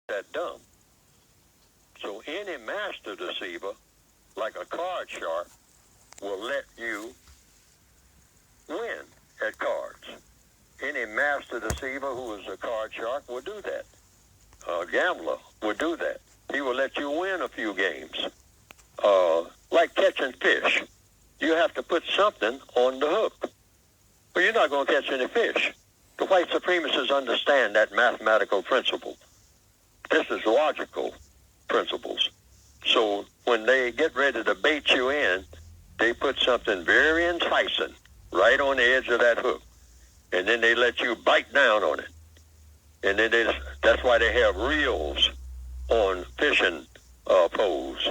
that dumb. So any master deceiver, like a card shark, will let you win at cards. Any master deceiver who is a card shark will do that. A gambler will do that. He will let you win a few games. Like catching fish. You have to put something on the hook. Well, you're not going to catch any fish. The white supremacists understand that mathematical principle. This is logical principles. So when they get ready to bait you in, they put something very enticing right on the edge of that hook. And then they let you bite down on it. And then that's why they have reels on fishing poles.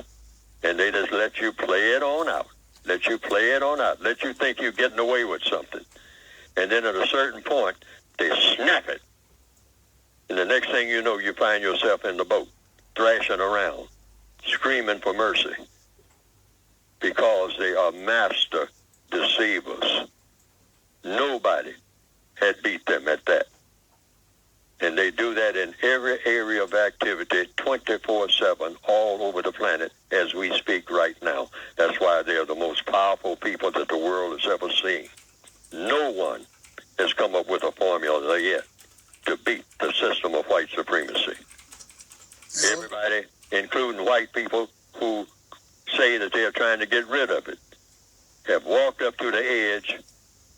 And they just let you play it on out. Let you play it on out. Let you think you're getting away with something. And then at a certain point, they snap it. And the next thing you know, you find yourself in the boat, thrashing around, screaming for mercy. Because they are master deceivers. Nobody had beat them at that. And they do that in every area of activity, 24/7, all over the planet, as we speak right now. That's why they're the most powerful people that the world has ever seen. No one has come up with a formula yet to beat the system of white supremacy. Everybody, including white people who say that they're trying to get rid of it, have walked up to the edge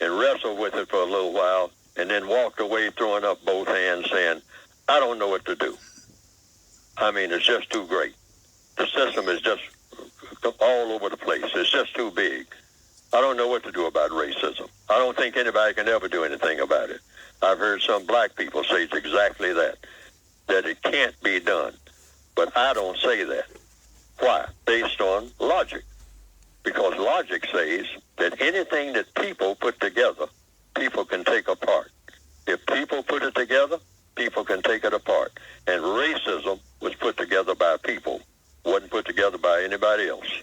and wrestled with it for a little while, and then walked away throwing up both hands saying, I don't know what to do. I mean, it's just too great. The system is just all over the place. It's just too big. I don't know what to do about racism. I don't think anybody can ever do anything about it. I've heard some black people say it's exactly that it can't be done. But I don't say that. Why? Based on logic. Because logic says that anything that people put together, people can take apart. If people put it together, people can take it apart. And racism was put together by people. Wasn't put together by anybody else.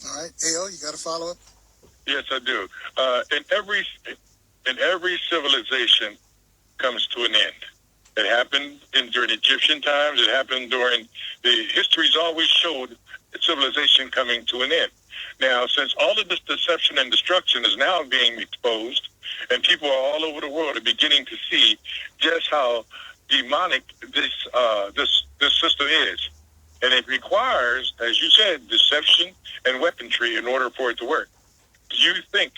All right. A.O., you got a follow-up? Yes, I do. In every civilization comes to an end. It happened during Egyptian times. It happened during the history's always showed civilization coming to an end. Now, since all of this deception and destruction is now being exposed, and people all over the world are beginning to see just how demonic this system is, and it requires, as you said, deception and weaponry in order for it to work. Do you think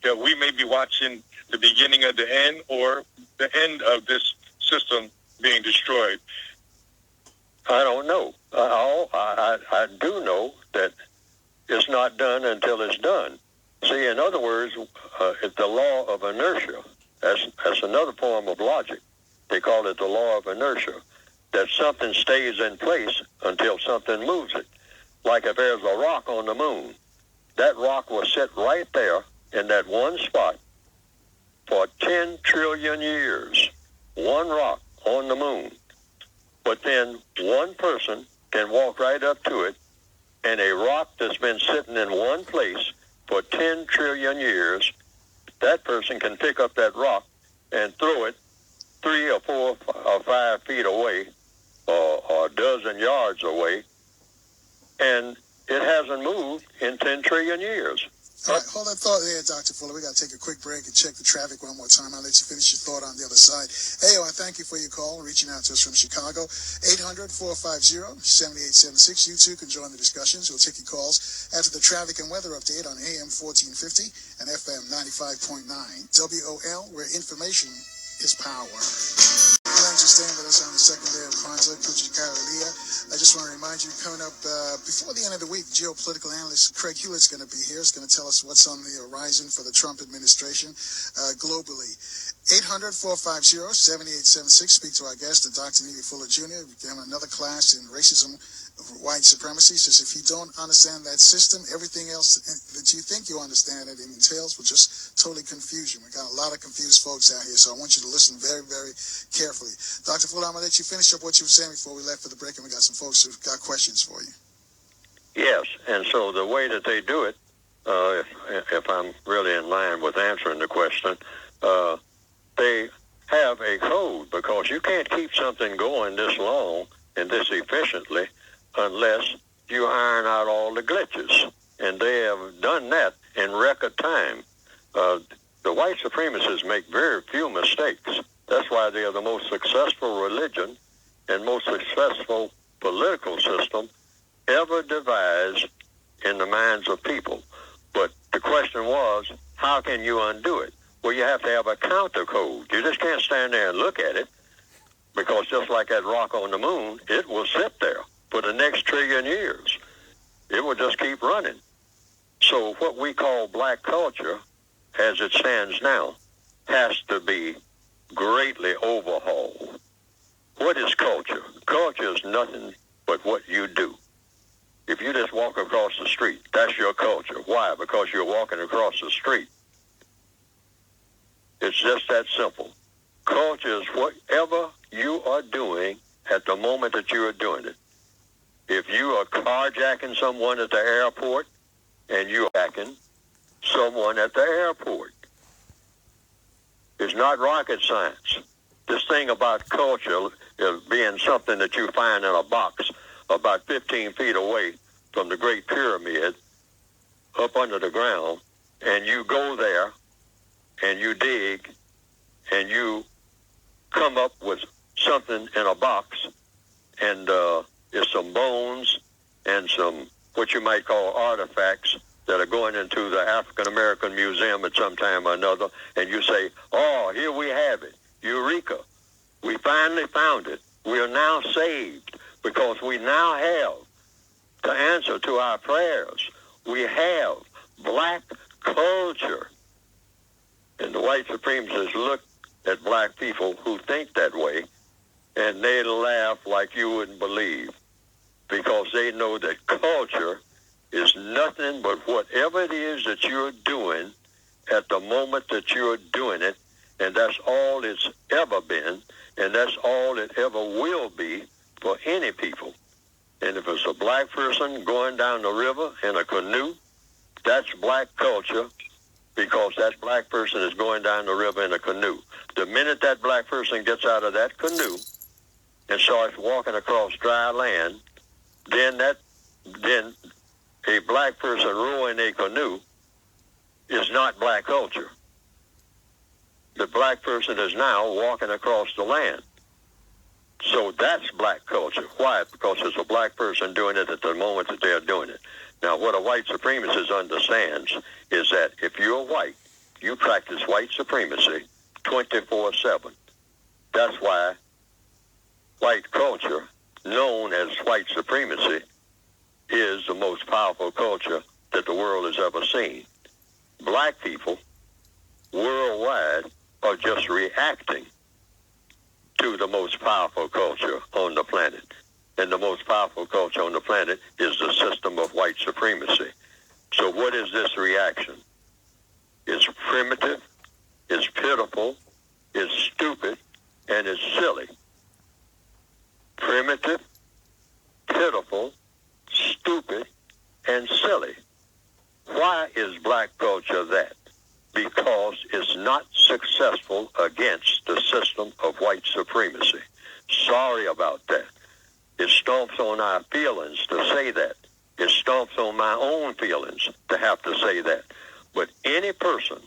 that we may be watching the beginning of the end, or the end of this system being destroyed? I don't know. I do know that it's not done until it's done. See, in other words, it's the law of inertia. That's another form of logic. They call it the law of inertia, that something stays in place until something moves it. Like if there's a rock on the moon, that rock will sit right there in that one spot for 10 trillion years. One rock on the moon. But then one person can walk right up to it, and a rock that's been sitting in one place for 10 trillion years, that person can pick up that rock and throw it 3 or 4 or 5 feet away, or a dozen yards away, and it hasn't moved in 10 trillion years. All right, hold that thought there, Dr. Fuller. We got to take a quick break and check the traffic one more time. I'll let you finish your thought on the other side. Ayo, I thank you for your call, reaching out to us from Chicago. 800-450-7876. You too can join the discussions. We'll take your calls after the traffic and weather update on AM 1450 and FM 95.9. WOL, where information is power. Thanks for staying with us on the second day of Kwanzaa, Kuchikalia. I just want to remind you, coming up before the end of the week, geopolitical analyst Craig Hewlett's going to be here. He's going to tell us what's on the horizon for the Trump administration globally. 800-450-7876. Speak to our guest, Dr. Neely Fuller Jr. We're giving another class in racism, white supremacy. Says if you don't understand that system, everything else that you think you understand it entails will just totally confuse you. We got a lot of confused folks out here, so I want you to listen very, very carefully. Dr. Fuller, I'm going to let you finish up what you were saying before we left for the break, and we got some folks who've got questions for you. Yes, and so the way that they do it, if I'm really in line with answering the question, they have a code, because you can't keep something going this long and this efficiently unless you iron out all the glitches. And they have done that in record time. The white supremacists make very few mistakes. That's why they are the most successful religion and most successful political system ever devised in the minds of people. But the question was, how can you undo it? Well, you have to have a counter code. You just can't stand there and look at it, because just like that rock on the moon, it will sit there for the next trillion years. It will just keep running. So what we call black culture, as it stands now, has to be greatly overhauled. What is culture? Culture is nothing but what you do. If you just walk across the street, that's your culture. Why? Because you're walking across the street. It's just that simple. Culture is whatever you are doing at the moment that you are doing it. If you are carjacking someone at the airport, and you're carjacking someone at the airport, it's not rocket science. This thing about culture is being something that you find in a box about 15 feet away from the Great Pyramid, up under the ground, and you go there and you dig and you come up with something in a box, and it's some bones and some what you might call artifacts that are going into the African American Museum at some time or another, and you say, oh, here we have it. Eureka. We finally found it. We are now saved because we now have the answer to our prayers. We have black culture. And the white supremacists look at black people who think that way, and they laugh like you wouldn't believe, because they know that culture is nothing but whatever it is that you're doing at the moment that you're doing it, and that's all it's ever been, and that's all it ever will be for any people. And if it's a black person going down the river in a canoe, that's black culture, because that black person is going down the river in a canoe. The minute that black person gets out of that canoe and starts walking across dry land, then a black person rowing a canoe is not black culture. The black person is now walking across the land. So that's black culture. Why? Because it's a black person doing it at the moment that they're doing it. Now, what a white supremacist understands is that if you're white, you practice white supremacy 24/7. That's why white culture, known as white supremacy, is the most powerful culture that the world has ever seen. Black people worldwide are just reacting to the most powerful culture on the planet. And the most powerful culture on the planet is the system of white supremacy. So what is this reaction? It's primitive, it's pitiful, it's stupid, and it's silly. Primitive, pitiful, stupid, and silly. Why is black culture that? Because it's not successful against the system of white supremacy. Sorry about that. It stomps on our feelings to say that. It stomps on my own feelings to have to say that. But any person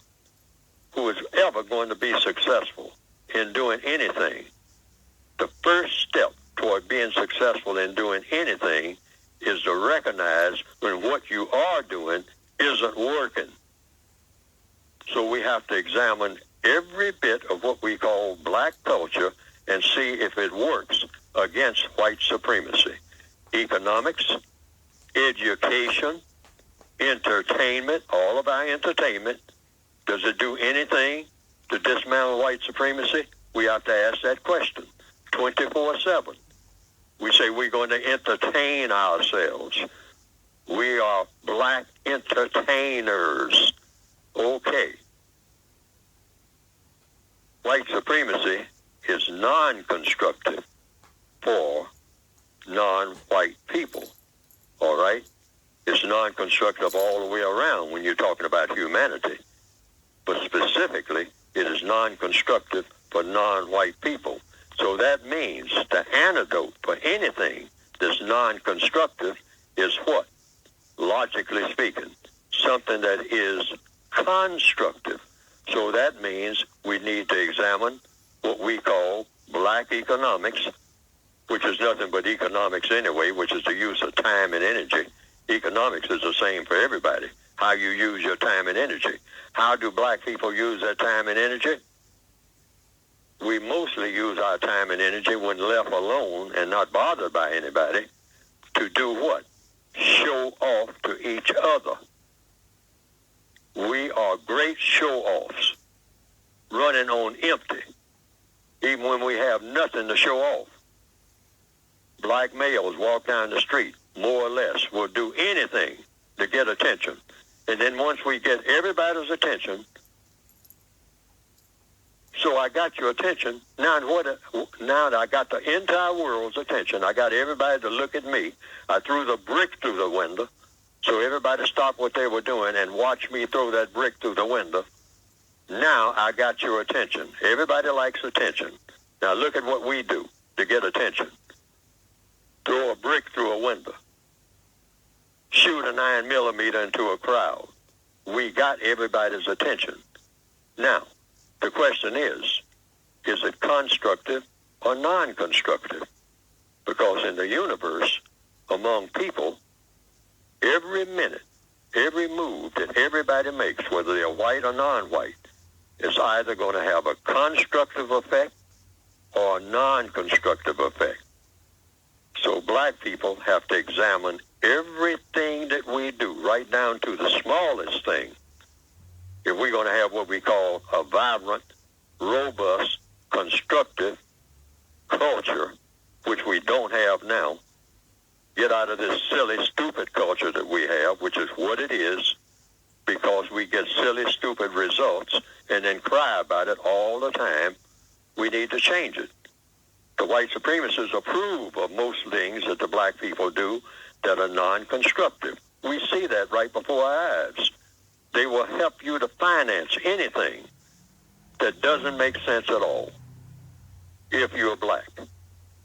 who is ever going to be successful in doing anything, the first step toward being successful in doing anything is to recognize when what you are doing isn't working. So we have to examine every bit of what we call black culture and see if it works against white supremacy. Economics, education, entertainment, all of our entertainment. Does it do anything to dismantle white supremacy? We have to ask that question 24/7. We say we're going to entertain ourselves. We are black entertainers. Okay. White supremacy is non-constructive for non-white people. All right? It's non-constructive all the way around when you're talking about humanity. But specifically, it is non-constructive for non-white people. So that means the antidote for anything that's non-constructive is what? Logically speaking, something that is constructive. So that means we need to examine what we call black economics, which is nothing but economics anyway, which is the use of time and energy. Economics is the same for everybody. How you use your time and energy. How do black people use their time and energy? We mostly use our time and energy when left alone and not bothered by anybody to do what? Show off to each other. We are great show-offs, running on empty, even when we have nothing to show off. Black males walk down the street, more or less, will do anything to get attention. And then once we get everybody's attention, so I got your attention, now that I got the entire world's attention, I got everybody to look at me. I threw the brick through the window, so everybody stopped what they were doing and watched me throw that brick through the window. Now I got your attention. Everybody likes attention. Now look at what we do to get attention. Throw a brick through a window. Shoot a 9mm into a crowd. We got everybody's attention. Now, the question is it constructive or non-constructive? Because in the universe, among people, every minute, every move that everybody makes, whether they're white or non-white, is either going to have a constructive effect or a non-constructive effect. So black people have to examine everything that we do, right down to the smallest thing, if we're going to have what we call a vibrant, robust, constructive culture, which we don't have now. Get out of this silly, stupid culture that we have, which is what it is, because we get silly, stupid results and then cry about it all the time. We need to change it. The white supremacists approve of most things that the black people do that are non-constructive. We see that right before our eyes. They will help you to finance anything that doesn't make sense at all if you're black.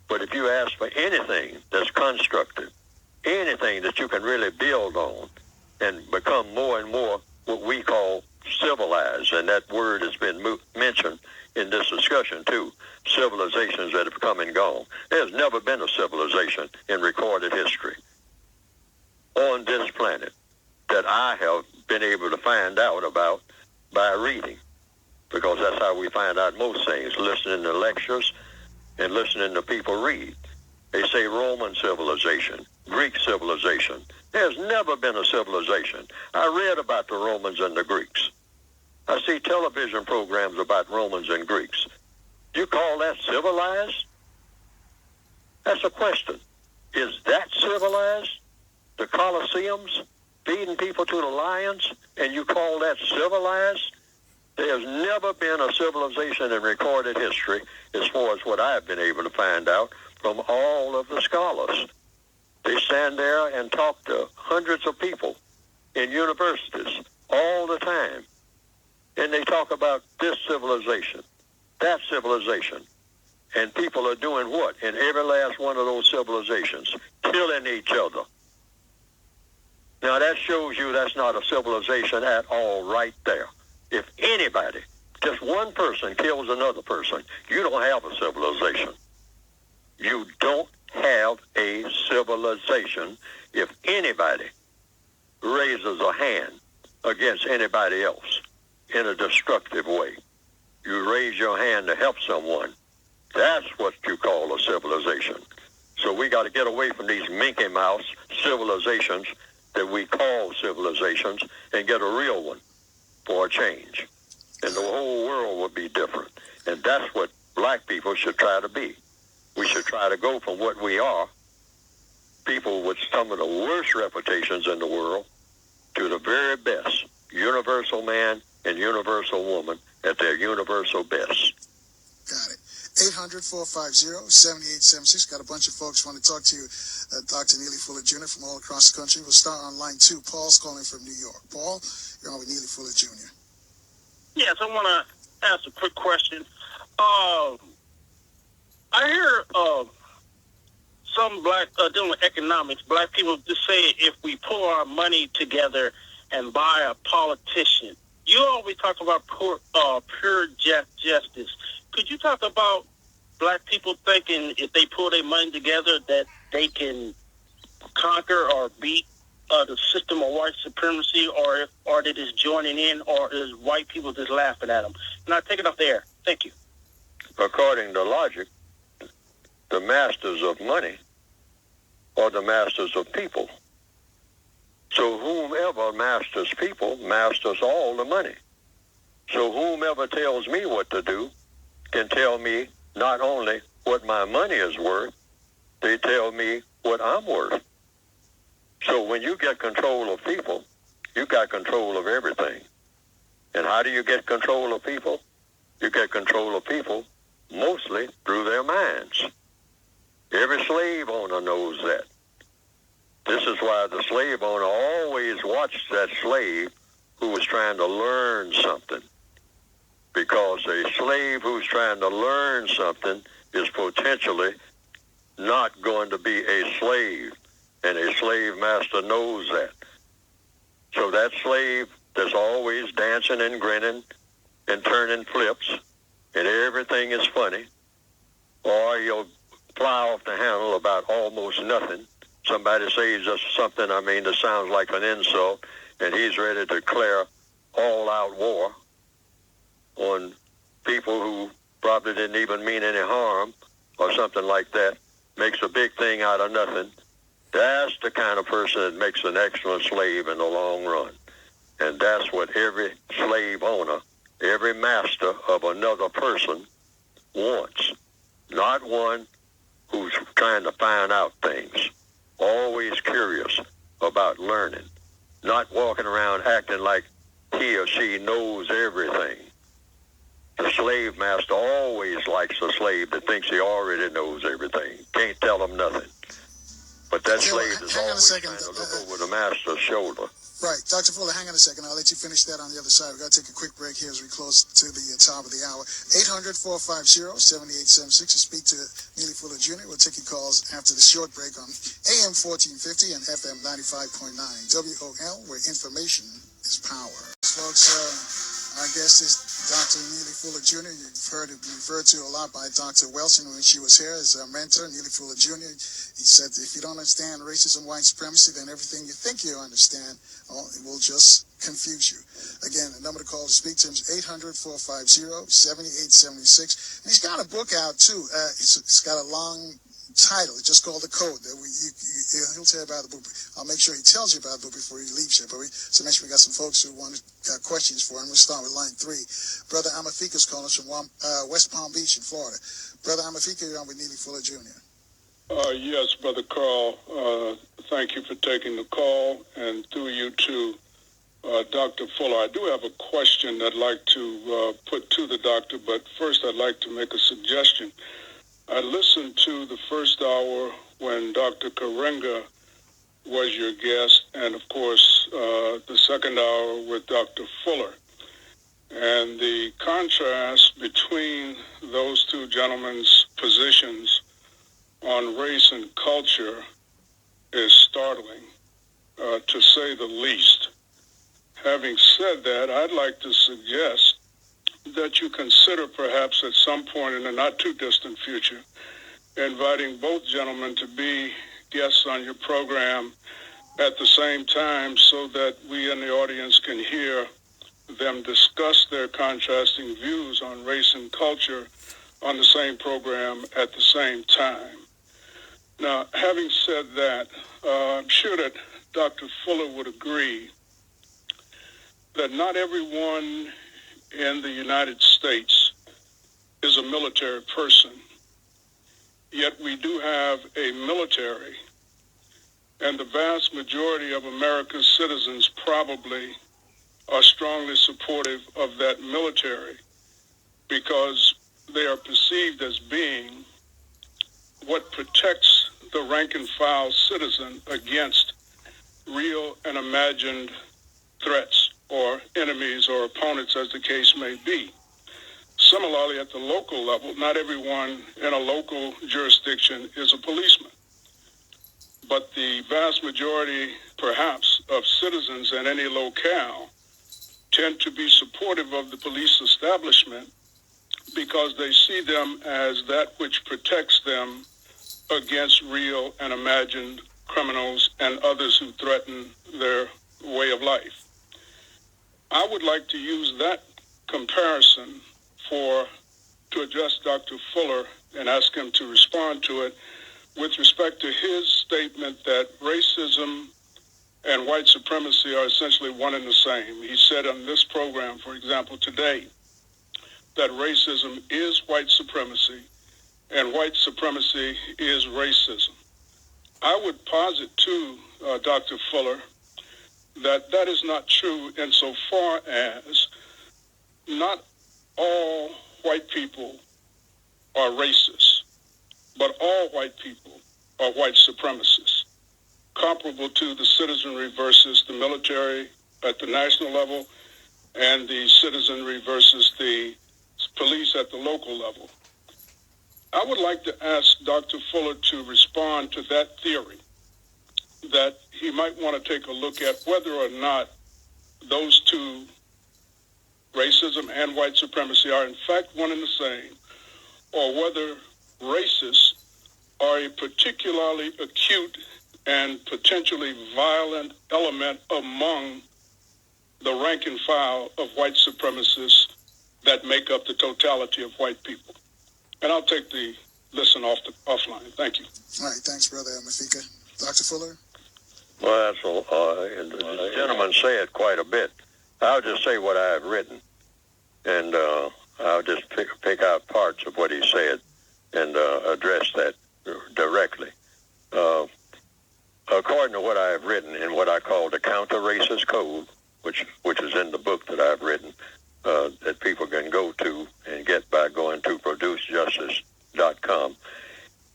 But if you ask for anything that's constructive, anything that you can really build on and become more and more what we call civilized, and that word has been mentioned in this discussion too, civilizations that have come and gone. There's never been a civilization in recorded history on this planet that I have been able to find out about by reading, because that's how we find out most things, listening to lectures and listening to people read. They say Roman civilization, Greek civilization. There's never been a civilization. I read about the Romans and the Greeks. I see television programs about Romans and Greeks. You call that civilized? That's a question. Is that civilized? The Colosseums, feeding people to the lions, and you call that civilized? There's never been a civilization in recorded history, as far as what I've been able to find out from all of the scholars. They stand there and talk to hundreds of people in universities all the time. And they talk about this civilization, that civilization. And people are doing what in every last one of those civilizations? Killing each other. Now that shows you that's not a civilization at all right there. If anybody, just one person kills another person, you don't have a civilization. You don't have a civilization if anybody raises a hand against anybody else in a destructive way. You raise your hand to help someone. That's what you call a civilization. So we got to get away from these Mickey Mouse civilizations that we call civilizations and get a real one for a change. And the whole world will be different. And that's what black people should try to be. We should try to go from what we are, people with some of the worst reputations in the world, to the very best, universal man and universal woman at their universal best. Got it. 800-450-7876. Got a bunch of folks want to talk to you. Dr. Neely Fuller Jr. from all across the country. We'll start on line 2. Paul's calling from New York. Paul, you're on with Neely Fuller Jr. Yes, I want to ask a quick question. I hear some dealing with economics, black people just say if we pull our money together and buy a politician. You always talk about pure justice. Could you talk about black people thinking if they pull their money together that they can conquer or beat the system of white supremacy, or are they just joining in, or is white people just laughing at them? And I take it off the air. Thank you. According to logic, the masters of money are the masters of people. So whomever masters people masters all the money. So whomever tells me what to do can tell me not only what my money is worth, they tell me what I'm worth. So when you get control of people, you got control of everything. And how do you get control of people? You get control of people mostly through their minds. Every slave owner knows that. This is why the slave owner always watched that slave who was trying to learn something. Because a slave who's trying to learn something is potentially not going to be a slave. And a slave master knows that. So that slave that's always dancing and grinning and turning flips and everything is funny, or he'll fly off the handle about almost nothing. Somebody says just something, that sounds like an insult, and he's ready to declare all-out war on people who probably didn't even mean any harm or something like that, makes a big thing out of nothing. That's the kind of person that makes an excellent slave in the long run. And that's what every slave owner, every master of another person wants. Not one who's trying to find out things, always curious about learning, not walking around acting like he or she knows everything. The slave master always likes a slave that thinks he already knows everything, can't tell him nothing. But that slave is always trying to look over the master's shoulder. Right. Dr. Fuller, hang on a second. I'll let you finish that on the other side. We've got to take a quick break here as we close to the top of the hour. 800-450-7876 to speak to Neely Fuller Jr. We'll take your calls after the short break on AM 1450 and FM 95.9 WOL, where information is power. Folks, our guest is Dr. Neely Fuller Jr. You've heard it referred to a lot by Dr. Wilson when she was here as our mentor, Neely Fuller Jr. He said, if you don't understand racism, white supremacy, then everything you think you understand will just confuse you. Again, the number to call to speak to him is 800-450-7876. And he's got a book out, too. It's got a long title. It's just called The Code. He'll tell you about the book. I'll make sure he tells you about the book before he leaves here. But so mention we got some folks who got questions for him. We'll start with line 3. Brother Amafika's calling us from West Palm Beach in Florida. Brother Amafika, you're on with Neely Fuller Jr. Yes, Brother Carl. Thank you for taking the call, and through you to Dr. Fuller. I do have a question I'd like to put to the doctor, but first I'd like to make a suggestion. I listened to the first hour when Dr. Karenga was your guest, and of course the second hour with Dr. Fuller. And the contrast between those two gentlemen's positions on race and culture is startling, to say the least. Having said that, I'd like to suggest that you consider perhaps at some point in the not too distant future inviting both gentlemen to be guests on your program at the same time so that we in the audience can hear them discuss their contrasting views on race and culture on the same program at the same time. Now, having said that, I'm sure that Dr. Fuller would agree that not everyone in the United States is a military person. Yet we do have a military, and the vast majority of America's citizens probably are strongly supportive of that military because they are perceived as being what protects the rank and file citizen against real and imagined threats or enemies or opponents, as the case may be. Similarly, at the local level, not everyone in a local jurisdiction is a policeman. But the vast majority, perhaps, of citizens in any locale tend to be supportive of the police establishment because they see them as that which protects them against real and imagined criminals and others who threaten their way of life. I would like to use that comparison to address Dr. Fuller and ask him to respond to it with respect to his statement that racism and white supremacy are essentially one and the same. He said on this program, for example, today, that racism is white supremacy and white supremacy is racism. I would posit to Dr. Fuller that is not true insofar as not all white people are racist, but all white people are white supremacists, comparable to the citizenry versus the military at the national level and the citizenry versus the police at the local level. I would like to ask Dr. Fuller to respond to that theory, that he might want to take a look at whether or not those two, racism and white supremacy, are in fact one and the same, or whether racists are a particularly acute and potentially violent element among the rank and file of white supremacists that make up the totality of white people. And I'll take the listen offline. Thank you. All right, thanks, Brother Mafika. Dr. Fuller? Well, that's the gentleman said quite a bit. I'll just say what I have written, and I'll just pick out parts of what he said and address that directly. According to what I have written in what I call the counter-racist code, which is in the book that I've written, that people can go to and get by going to producejustice.com.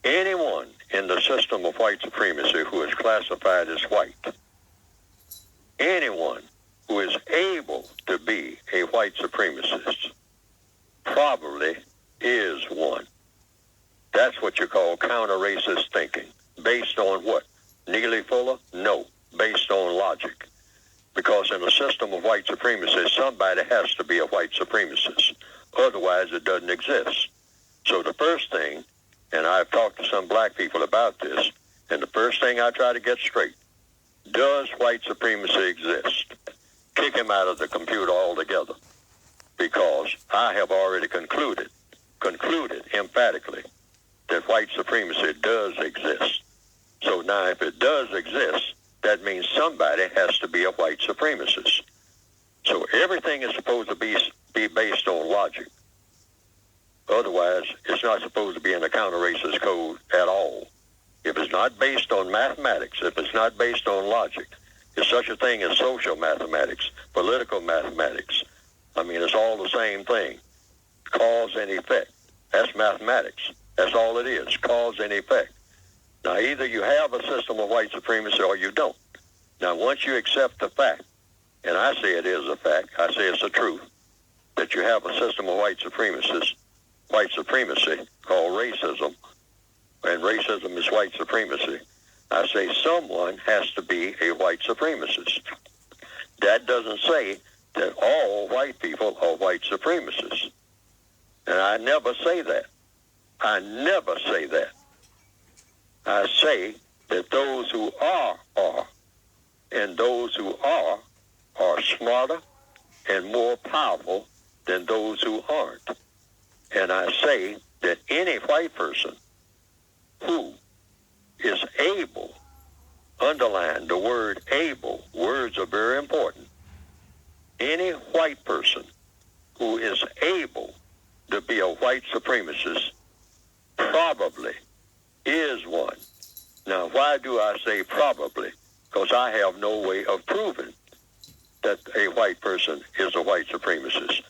Anyone in the system of white supremacy who is classified as white, anyone who is able to be a white supremacist, probably is one. That's what you call counter-racist thinking. Based on what? Neely Fuller? No. Based on logic. Because in a system of white supremacy, somebody has to be a white supremacist. Otherwise, it doesn't exist. So the first thing, and I've talked to some black people about this, and the first thing I try to get straight, does white supremacy exist? Kick him out of the computer altogether. Because I have already concluded emphatically that white supremacy does exist. So now if it does exist, that means somebody has to be a white supremacist. So everything is supposed to be based on logic. Otherwise, it's not supposed to be in a counter-racist code at all. If it's not based on mathematics, if it's not based on logic, it's such a thing as social mathematics, political mathematics. I mean, it's all the same thing. Cause and effect. That's mathematics. That's all it is, cause and effect. Now, either you have a system of white supremacy or you don't. Now, once you accept the fact, and I say it is a fact, I say it's the truth, that you have a system of white supremacy called racism, and racism is white supremacy, I say someone has to be a white supremacist. That doesn't say that all white people are white supremacists. And I never say that. I never say that. I say that those who are, and those who are smarter and more powerful than those who aren't. And I say that any white person who is able, underline the word able, words are very important. Any white person who is able to be a white supremacist probably is one. Now, why do I say probably? Because I have no way of proving that a white person is a white supremacist.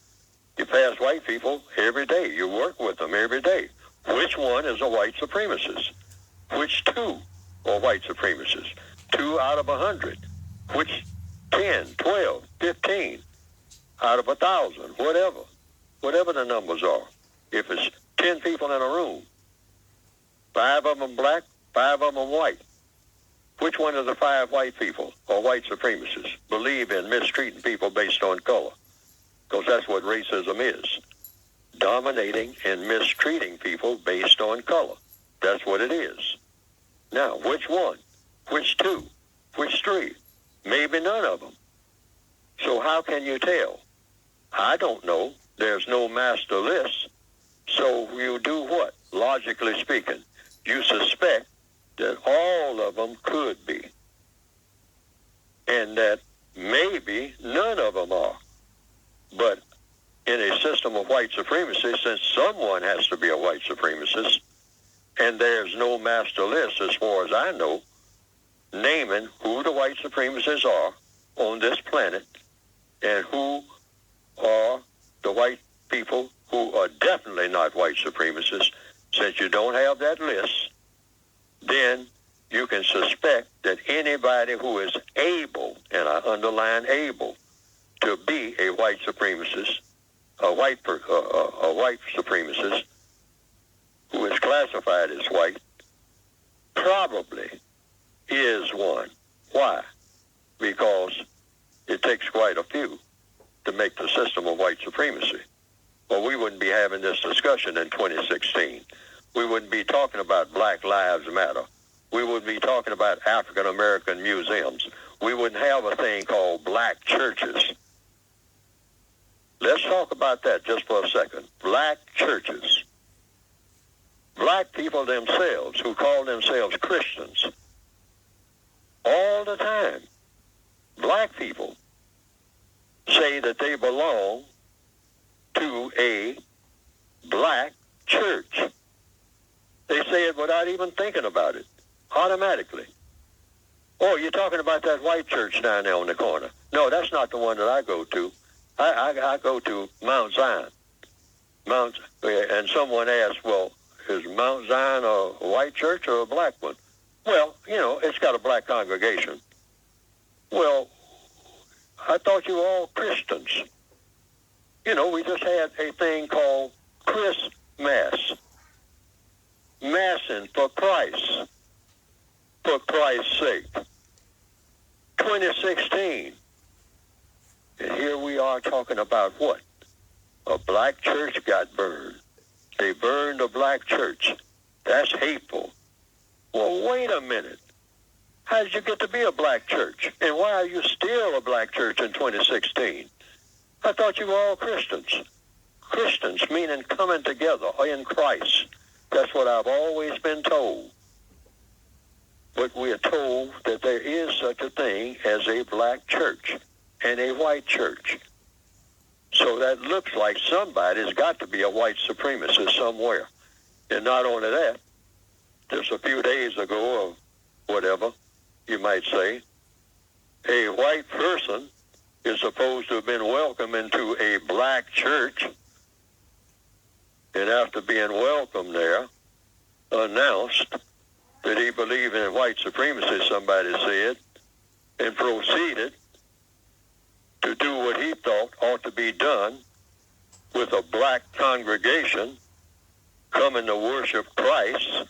You pass white people every day. You work with them every day. Which one is a white supremacist? Which two are white supremacists? 2 out of 100. Which 10, 12, 15 out of 1,000, whatever. whatever the numbers are. If it's 10 people in a room, 5 of them black, 5 of them white. Which one of the 5 white people or white supremacists believe in mistreating people based on color? Because that's what racism is. Dominating and mistreating people based on color. That's what it is. Now, which one? Which 2? Which 3? Maybe none of them. So how can you tell? I don't know. There's no master list. So you do what? Logically speaking, you suspect that all of them could be. And that maybe none of them are. But in a system of white supremacy, since someone has to be a white supremacist, and there's no master list as far as I know, naming who the white supremacists are on this planet and who are the white people who are definitely not white supremacists, since you don't have that list, then you can suspect that anybody who is able, and I underline able, to be a white supremacist, a white supremacist who is classified as white, probably is one. Why? Because it takes quite a few to make the system of white supremacy. Well, we wouldn't be having this discussion in 2016. We wouldn't be talking about Black Lives Matter. We wouldn't be talking about African American museums. We wouldn't have a thing called black churches. Let's talk about that just for a second. Black churches. Black people themselves who call themselves Christians. All the time, black people say that they belong to a black church. They say it without even thinking about it, automatically. Oh, you're talking about that white church down there on the corner. No, that's not the one that I go to. I go to Mount Zion. And someone asked, well, is Mount Zion a white church or a black one? Well, it's got a black congregation. Well, I thought you were all Christians. We just had a thing called Christmas. Massing for Christ. For Christ's sake. 2016. And here we are talking about what? A black church got burned. They burned a black church. That's hateful. Well, wait a minute. How did you get to be a black church? And why are you still a black church in 2016? I thought you were all Christians. Christians meaning coming together in Christ. That's what I've always been told. But we are told that there is such a thing as a black church and a white church. So that looks like somebody's got to be a white supremacist somewhere. And not only that, just a few days ago or whatever, you might say, a white person is supposed to have been welcomed into a black church, and after being welcomed there, announced that he believed in white supremacy, somebody said, and proceeded to do what he thought ought to be done with a black congregation coming to worship Christ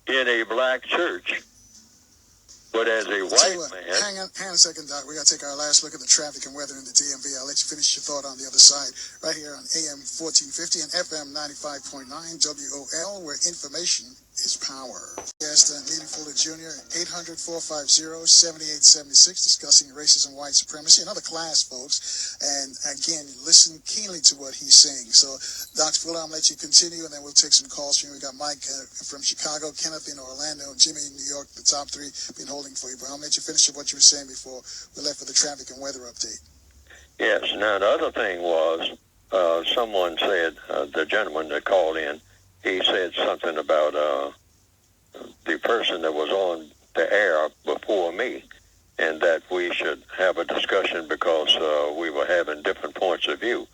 in a black church. But as a white man... Hang on a second, Doc. We got to take our last look at the traffic and weather in the DMV. I'll let you finish your thought on the other side. Right here on AM 1450 and FM 95.9 WOL, where information is power. Guest Neely Fuller Jr., 800-450-7876, discussing racism, white supremacy, another class, folks. And again, listen keenly to what he's saying. So, Dr. Fuller, I'm going to let you continue, and then we'll take some calls from you. We got Mike from Chicago, Kenneth in Orlando, and Jimmy in New York, the top 3 been holding for you. But I'm going to let you finish what you were saying before we left for the traffic and weather update. Yes. Now, the other thing was, someone said, the gentleman that called in, he said something about the person that was on the air before me, and that we should have a discussion because we were having different points of view.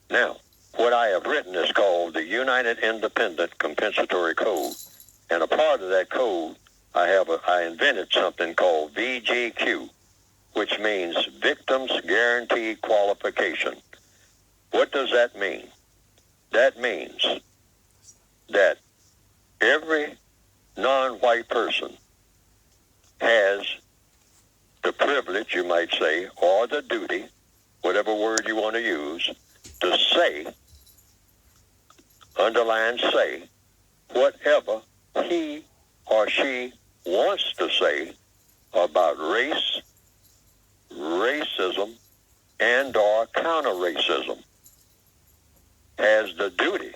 Now, what I have written is called the United Independent Compensatory Code, and a part of that code, I invented something called VGQ, which means Victims Guaranteed Qualification. What does that mean? That means that every non-white person has the privilege, you might say, or the duty, whatever word you want to use, to say, underline say, whatever he or she wants to say about race, racism, and or counter-racism. Has the duty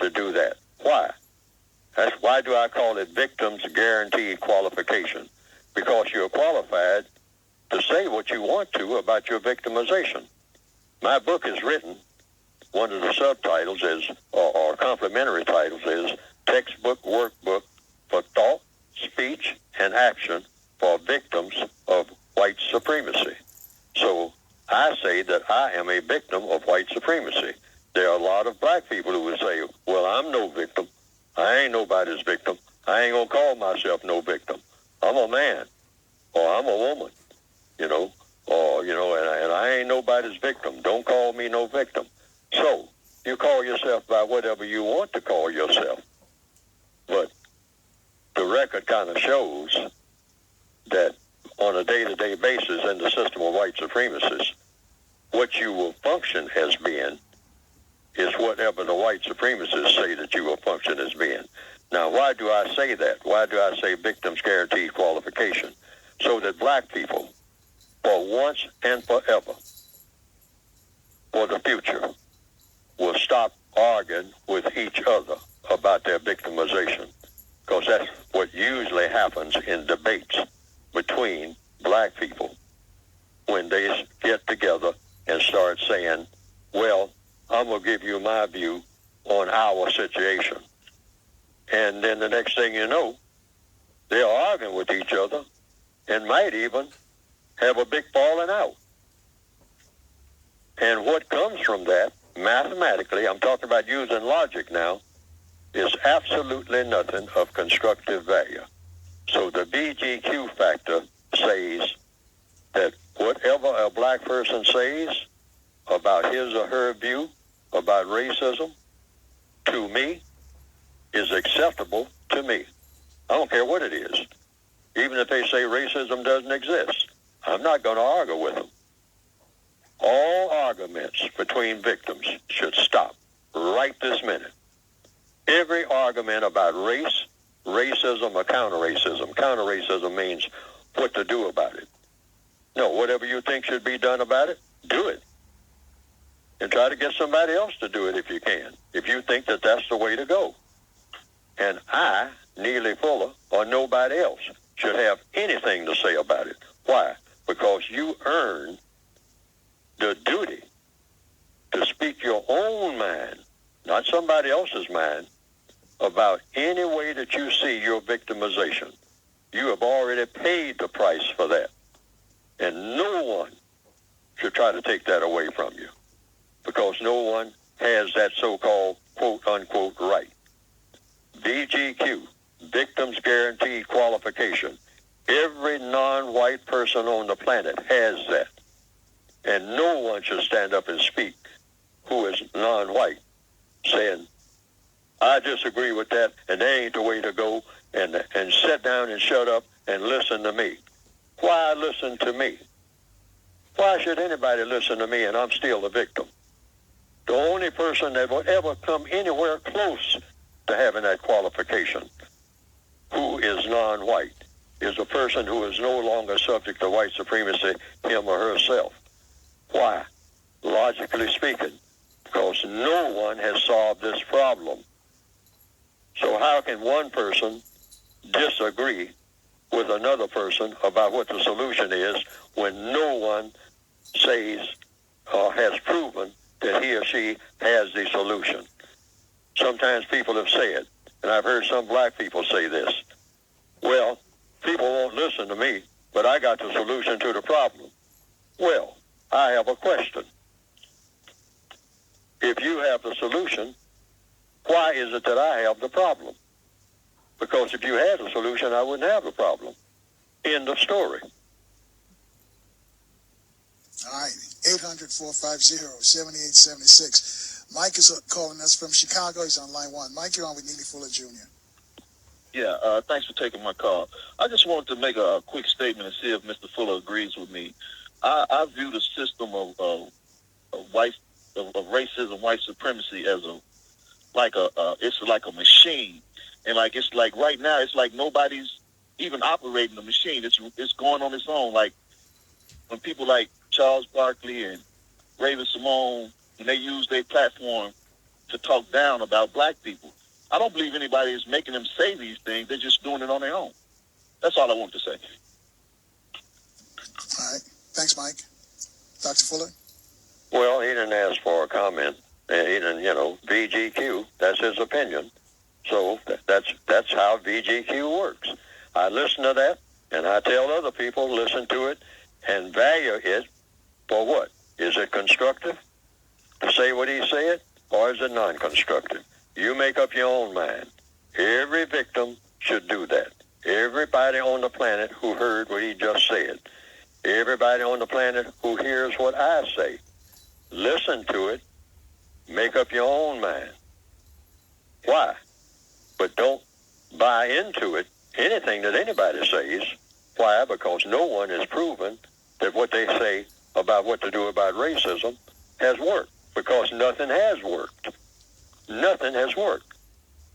to do that. Why? That's why do I call it victims guaranteed qualification? Because you're qualified to say what you want to about your victimization. My book is written, one of the subtitles is, or complementary titles is, Textbook Workbook for Thought, Speech, and Action for Victims of White Supremacy. So I say that I am a victim of white supremacy. There are a lot of black people who would say, well, I'm no victim. I ain't nobody's victim. I ain't going to call myself no victim. I'm a man, or I'm a woman, and I ain't nobody's victim. Don't call me no victim. So you call yourself by whatever you want to call yourself. But the record kind of shows that on a day-to-day basis in the system of white supremacists, what you will function as being is whatever the white supremacists say that you will function as being. Now, why do I say that? Why do I say victims guaranteed qualification? So that black people, for once and forever, for the future, will stop arguing with each other about their victimization. Because that's what usually happens in debates between black people when they get together and start saying, well, I'm going to give you my view on our situation. And then the next thing you know, they're arguing with each other and might even have a big falling out. And what comes from that, mathematically, I'm talking about using logic now, is absolutely nothing of constructive value. So the BGQ factor says that whatever a black person says about his or her view about racism, to me, is acceptable to me. I don't care what it is. Even if they say racism doesn't exist, I'm not going to argue with them. All arguments between victims should stop right this minute. Every argument about race, racism, or counter-racism. Counter-racism means what to do about it. No, whatever you think should be done about it, do it. And try to get somebody else to do it if you can, if you think that that's the way to go. And I, Neely Fuller, or nobody else, should have anything to say about it. Why? Because you earn the duty to speak your own mind, not somebody else's mind, about any way that you see your victimization. You have already paid the price for that. And no one should try to take that away from you, because no one has that so-called quote-unquote right. VGQ, Victims Guaranteed Qualification. Every non-white person on the planet has that. And no one should stand up and speak who is non-white, saying, I disagree with that, and that ain't the way to go, and sit down and shut up and listen to me. Why listen to me? Why should anybody listen to me and I'm still a victim? The only person that will ever come anywhere close to having that qualification, who is non-white, is a person who is no longer subject to white supremacy, him or herself. Why? Logically speaking, because no one has solved this problem. So how can one person disagree with another person about what the solution is when no one says or has proven that he or she has the solution? Sometimes people have said, and I've heard some black people say this, well, people won't listen to me, but I got the solution to the problem. Well, I have a question. If you have the solution, why is it that I have the problem? Because if you had a solution, I wouldn't have the problem. End of story. All right, 800-450-7876. Mike is calling us from Chicago. He's on line 1. Mike, you're on with Neely Fuller Jr. Yeah, thanks for taking my call. I just wanted to make a quick statement and see if Mr. Fuller agrees with me. I view the system of racism, white supremacy as it's like a machine, and it's like right now it's like nobody's even operating the machine. It's going on its own. Like when people like Charles Barkley and Raven Simone, when they use their platform to talk down about black people, I don't believe anybody is making them say these things. They're just doing it on their own. That's all I want to say. All right. Thanks, Mike. Dr. Fuller? Well, he didn't ask for a comment. He didn't, VGQ, that's his opinion. So that's how VGQ works. I listen to that, and I tell other people, listen to it, and value it for what? Is it constructive to say what he said, or is it non-constructive? You make up your own mind. Every victim should do that. Everybody on the planet who heard what he just said. Everybody on the planet who hears what I say. Listen to it. Make up your own mind. Why? But don't buy into it, anything that anybody says. Why? Because no one has proven that what they say about what to do about racism has worked. Because nothing has worked. Nothing has worked.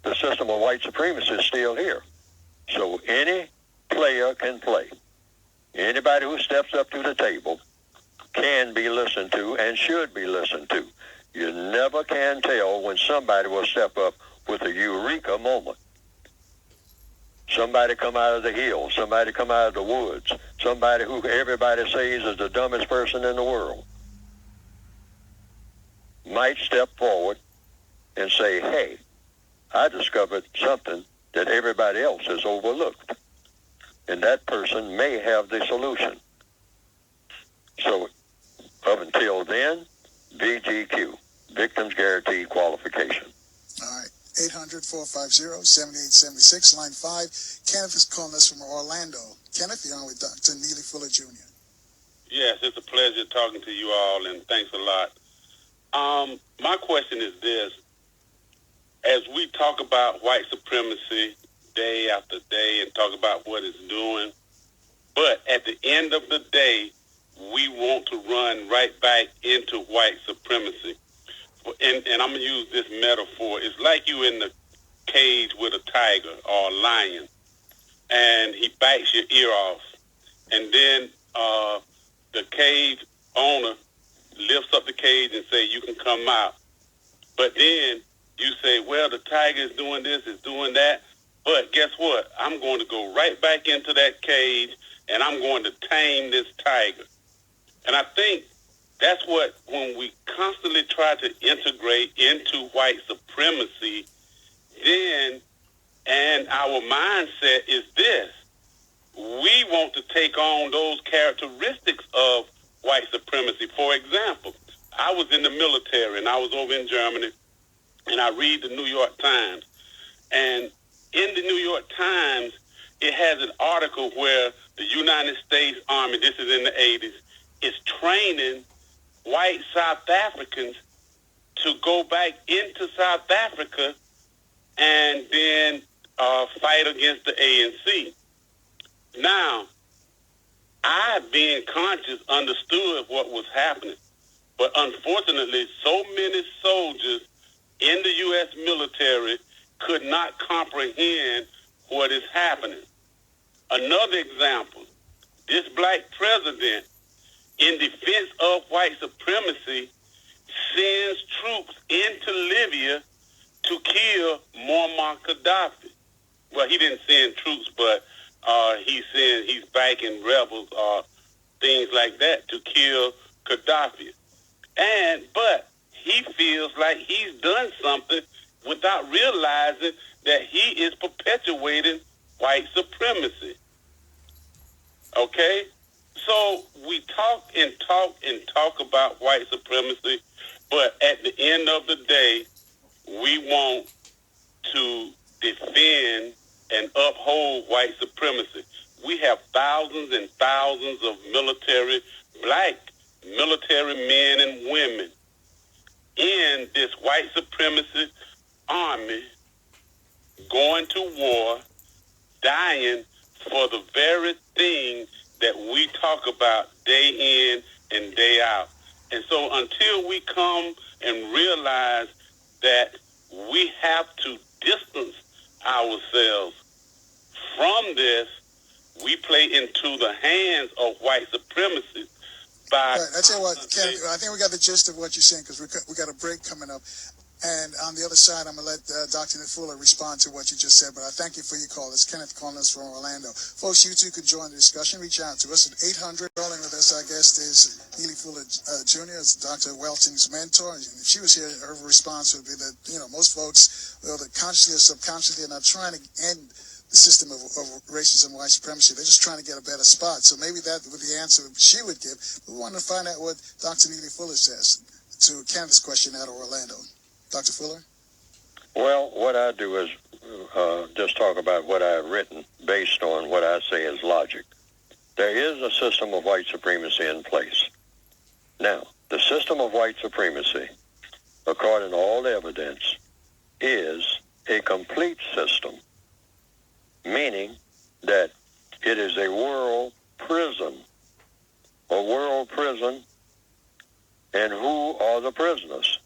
The system of white supremacy is still here. So any player can play. Anybody who steps up to the table can be listened to and should be listened to. You never can tell when somebody will step up with a eureka moment. Somebody come out of the hills, somebody come out of the woods, somebody who everybody says is the dumbest person in the world might step forward and say, hey, I discovered something that everybody else has overlooked. And that person may have the solution. So up until then, VGQ, Victims Guaranteed Qualification. All right. 800-450-7876, line 5. Kenneth is calling us from Orlando. Kenneth, you're on with Dr. Neely Fuller Jr. Yes, it's a pleasure talking to you all, and thanks a lot. My question is this. As we talk about white supremacy day after day and talk about what it's doing, but at the end of the day, we want to run right back into white supremacy. And I'm going to use this metaphor. It's like you in the cage with a tiger or a lion, and he bites your ear off. And then the cage owner lifts up the cage and say, you can come out. But then you say, well, the tiger is doing this, is doing that. But guess what? I'm going to go right back into that cage, and I'm going to tame this tiger. And I think that's what, when we constantly try to integrate into white supremacy, then, and our mindset is this. We want to take on those characteristics of white supremacy. For example, I was in the military, and I was over in Germany, and I read the New York Times. And in the New York Times, it has an article where the United States Army, this is in the 80s, is training white South Africans to go back into South Africa and then fight against the ANC. Now, I, being conscious, understood what was happening. But unfortunately, so many soldiers in the U.S. military could not comprehend what is happening. Another example, this black president, in defense of white supremacy, sends troops into Libya to kill Muammar Gaddafi. Well, he didn't send troops, but he's backing rebels or things like that to kill Gaddafi. But he feels like he's done something without realizing that he is perpetuating white supremacy. Okay? So we talk and talk and talk about white supremacy, but at the end of the day, we want to defend and uphold white supremacy. We have thousands and thousands of black military men and women in this white supremacy army going to war, dying for the very thing that we talk about day in and day out. And so until we come and realize that we have to distance ourselves from this, we play into the hands of white supremacy. Right. I tell you what, Ken, I think we got the gist of what you're saying because we got a break coming up. And on the other side, I'm going to let Dr. Fuller respond to what you just said, but I thank you for your call. It's Kenneth calling us from Orlando. Folks, you too can join the discussion. Reach out to us at 800. Rolling with us, our guest is Neely Fuller Jr., is Dr. Welting's mentor. And if she was here, her response would be that, most folks, whether consciously or subconsciously, are not trying to end the system of racism and white supremacy. They're just trying to get a better spot. So maybe that would be the answer she would give. But we want to find out what Dr. Neely Fuller says to Kenneth's question out of Orlando. Dr. Fuller? Well, what I do is just talk about what I've written based on what I say is logic. There is a system of white supremacy in place. Now, the system of white supremacy, according to all the evidence, is a complete system, meaning that it is a world prison. A world prison, and who are the prisoners?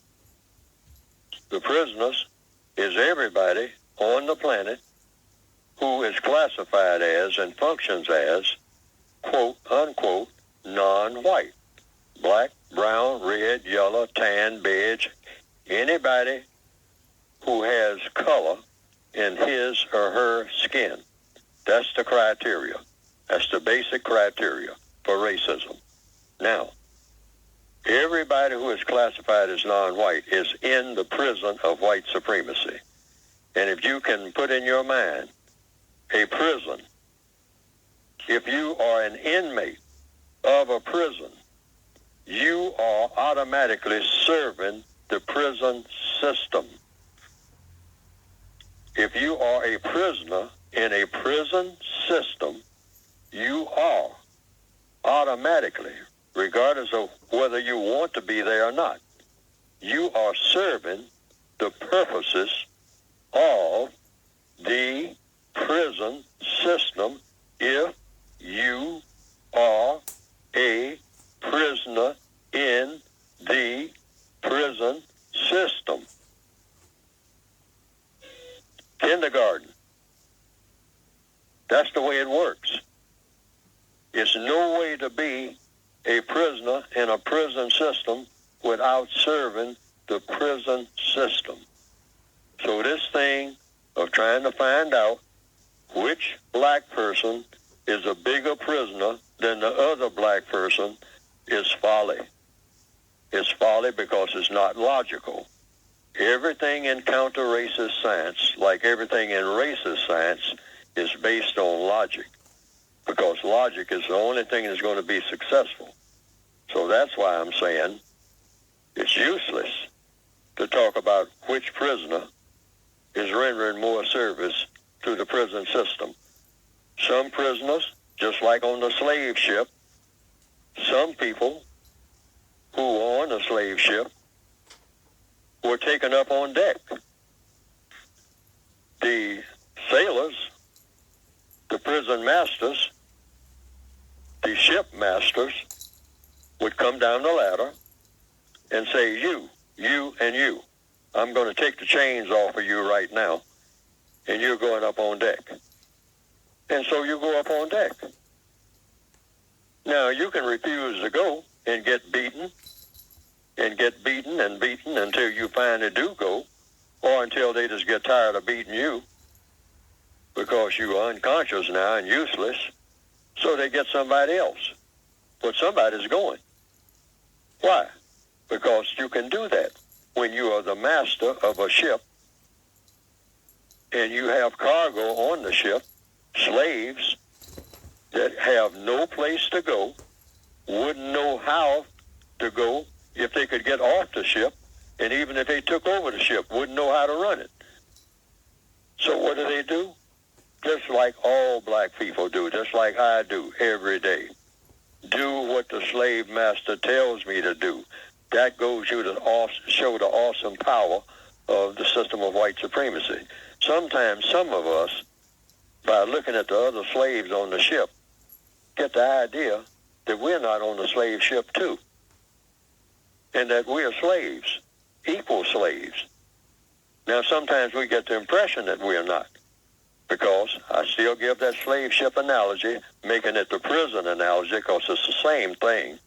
The prisoners is everybody on the planet who is classified as and functions as, quote, unquote, non-white. Black, brown, red, yellow, tan, beige, anybody who has color in his or her skin. That's the criteria. That's the basic criteria for racism. Now, everybody who is classified as non-white is in the prison of white supremacy. And if you can put in your mind a prison, if you are an inmate of a prison, you are automatically serving the prison system. If you are a prisoner in a prison system, you are automatically, regardless of whether you want to be there or not, you are serving the purposes of the prison system if you are a prisoner in the prison system. Kindergarten. That's the way it works. It's no way to be a prisoner in a prison system without serving the prison system. So this thing of trying to find out which black person is a bigger prisoner than the other black person is folly. It's folly because it's not logical. Everything in counter-racist science, like everything in racist science, is based on logic, because logic is the only thing that's going to be successful. So that's why I'm saying it's useless to talk about which prisoner is rendering more service to the prison system. Some prisoners, just like on the slave ship, some people who were on the slave ship were taken up on deck. The sailors, the prison masters, the ship masters would come down the ladder and say, you, and you, I'm going to take the chains off of you right now, and you're going up on deck. And so you go up on deck. Now, you can refuse to go and get beaten and beaten until you finally do go, or until they just get tired of beating you because you are unconscious now and useless, so they get somebody else. But somebody's going. Why? Because you can do that when you are the master of a ship and you have cargo on the ship, slaves that have no place to go, wouldn't know how to go if they could get off the ship, and even if they took over the ship, wouldn't know how to run it. So what do? Just like all black people do, just like I do every day. Do what the slave master tells me to do. that goes you to show the awesome power of the system of white supremacy. Sometimes some of us, by looking at the other slaves on the ship, get the idea that we're not on the slave ship too, and that we're slaves, equal slaves. Now, sometimes we get the impression that we're not, because I still give that slave ship analogy, making it the prison analogy, because it's the same thing.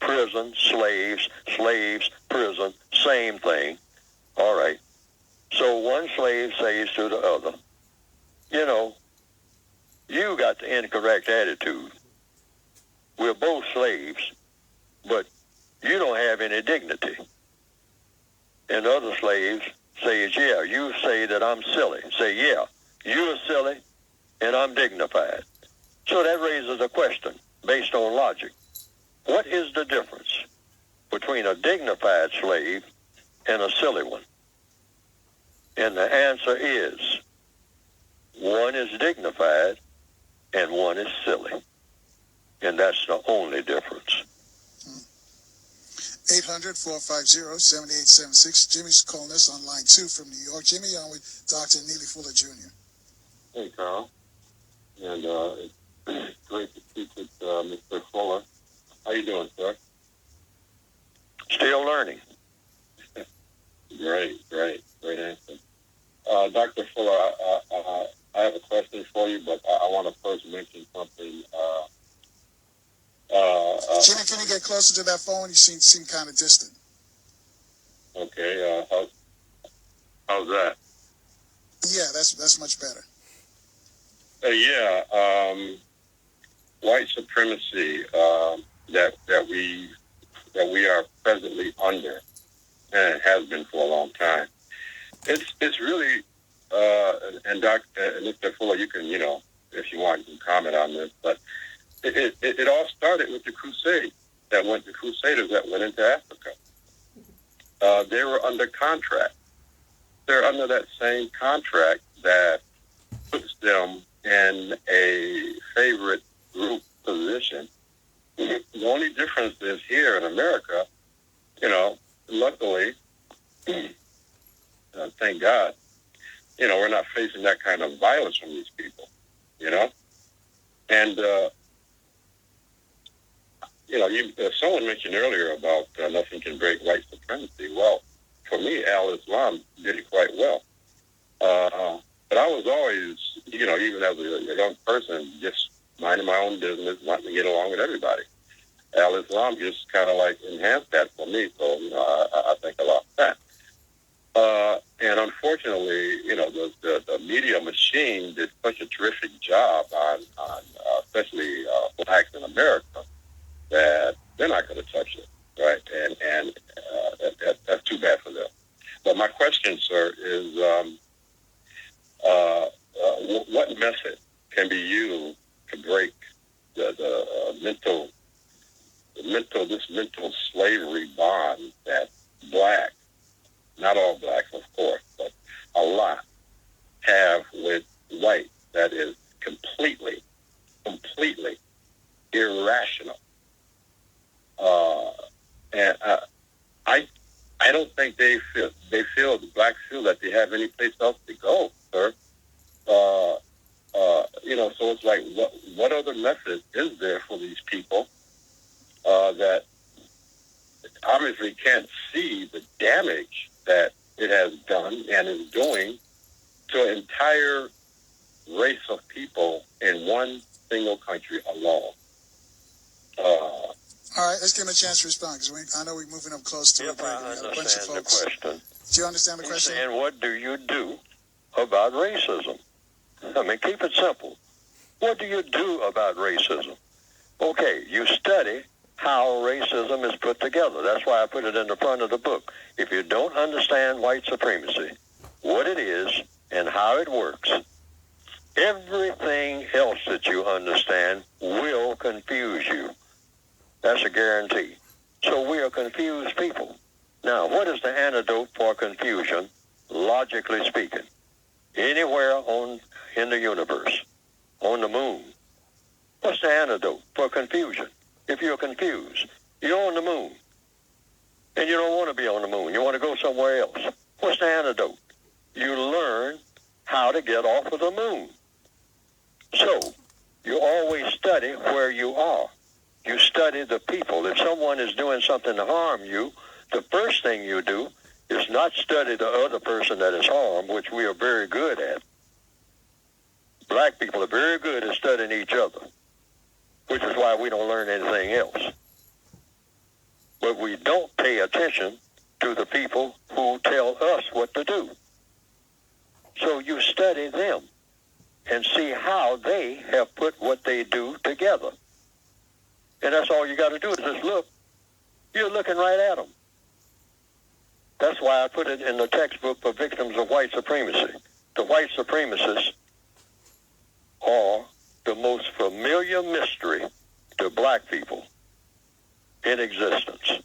Prison, slaves, prison, same thing. All right. So one slave says to the other, you know, you got the incorrect attitude. We're both slaves, but you don't have any dignity. And the other slaves says, yeah, you say that I'm silly. Say, yeah, you're silly and I'm dignified. So that raises a question based on logic. What is the difference between a dignified slave and a silly one? And the answer is, one is dignified and one is silly. And that's the only difference. 800-450-7876. Jimmy's calling us on line 2 from New York. Jimmy, on with Dr. Neely Fuller Jr. Hey, Carl. And it's great to speak with Mr. Fuller. How you doing, sir? Still learning. Great answer. Dr. Fuller, I have a question for you, but I want to first mention something. Jimmy, can you get closer to that phone? You seem kind of distant. Okay. How's that? Yeah, that's much better. White supremacy that we are presently under, and it has been for a long time. It's really and Mr. Fuller, you can if you want, you can comment on this, but it all started with the Crusade. The Crusaders that went into Africa. They were under contract. They're under that same contract that puts them in a favorite group position. The only difference is here in America, luckily, thank God, we're not facing that kind of violence from these people, And, someone mentioned earlier about nothing can break white supremacy. Well, for me, Al-Islam did it quite well. But I was always, even as a young person, just minding my own business, wanting to get along with everybody. Al-Islam just kind of like enhanced that for me. So, I think a lot of that. And unfortunately, the media machine did such a terrific job on especially blacks in America, that they're not going to touch it, right? And that's too bad for them. But my question, sir, is what method can be used to break the mental slavery bond that black, not all blacks, of course, but a lot have with white that is completely irrational. And I don't think the blacks feel that they have any place else to go, sir. So it's like, what other method is there for these people that obviously can't see the damage that it has done and is doing to an entire race of people in one single country alone? All right, let's give him a chance to respond, because I know we're moving up close to If I a bunch of understand the folks. question. Do you understand the question? And what do you do about racism? I mean, keep it simple. What do you do about racism? Okay, you study how racism is put together. That's why I put it in the front of the book. If you don't understand white supremacy, what it is and how it works, everything else that you understand will confuse you. That's a guarantee. So we are confused people. Now, what is the antidote for confusion, logically speaking? Anywhere in the universe, on the moon. What's the antidote for confusion? If you're confused, you're on the moon. and you don't want to be on the moon. You want to go somewhere else. What's the antidote? You learn how to get off of the moon. So you always study where you are. You study the people. If someone is doing something to harm you, the first thing you do is not study the other person that is harmed, which we are very good at. Black people are very good at studying each other, which is why we don't learn anything else. But we don't pay attention to the people who tell us what to do. So you study them and see how they have put what they do together. And that's all you got to do is just look. You're looking right at them. That's why I put it in the textbook for victims of white supremacy. The white supremacists are the most familiar mystery to black people in existence.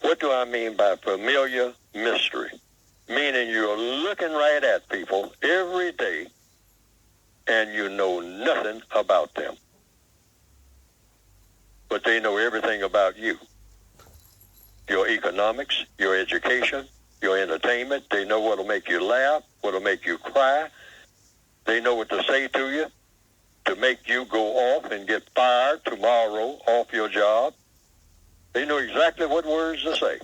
What do I mean by familiar mystery? Meaning you're looking right at people every day and you know nothing about them. But they know everything about you. Your economics, your education, your entertainment. They know what will make you laugh, what will make you cry. They know what to say to you to make you go off and get fired tomorrow off your job. They know exactly what words to say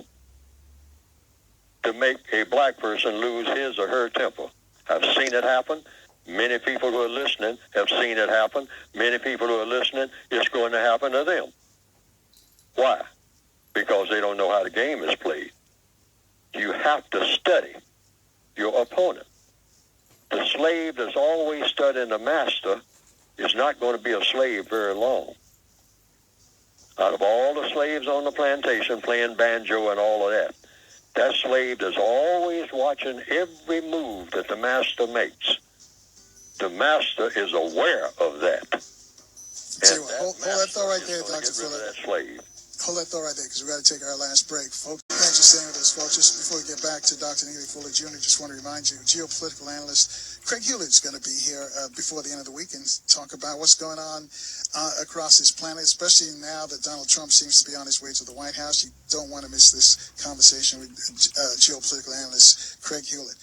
to make a black person lose his or her temper. I've seen it happen. Many people who are listening have seen it happen. Many people who are listening, it's going to happen to them. Why? Because they don't know how the game is played. You have to study your opponent. The slave that's always studying the master is not going to be a slave very long. Out of all the slaves on the plantation playing banjo and all of that, that slave is always watching every move that the master makes. The master is aware of that. Tell you what, hold that thought right there, Dr. Fuller. That slave. Hold that thought right there, because we've got to take our last break. Folks, thanks for staying with us, folks. Just before we get back to Dr. Neely Fuller Jr., just want to remind you, geopolitical analyst Craig Hewlett's going to be here before the end of the week and talk about what's going on across this planet, especially now that Donald Trump seems to be on his way to the White House. You don't want to miss this conversation with geopolitical analyst Craig Hewlett.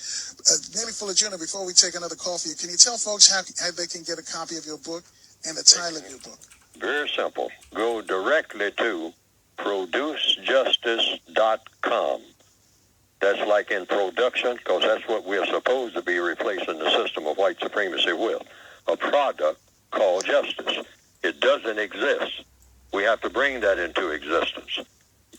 Neely Fuller Jr., before we take another call for you, can you tell folks how they can get a copy of your book and the title of your book? Very simple. Go directly to producejustice.com. That's like in production, because that's what we're supposed to be replacing the system of white supremacy with, a product called justice. It doesn't exist. We have to bring that into existence,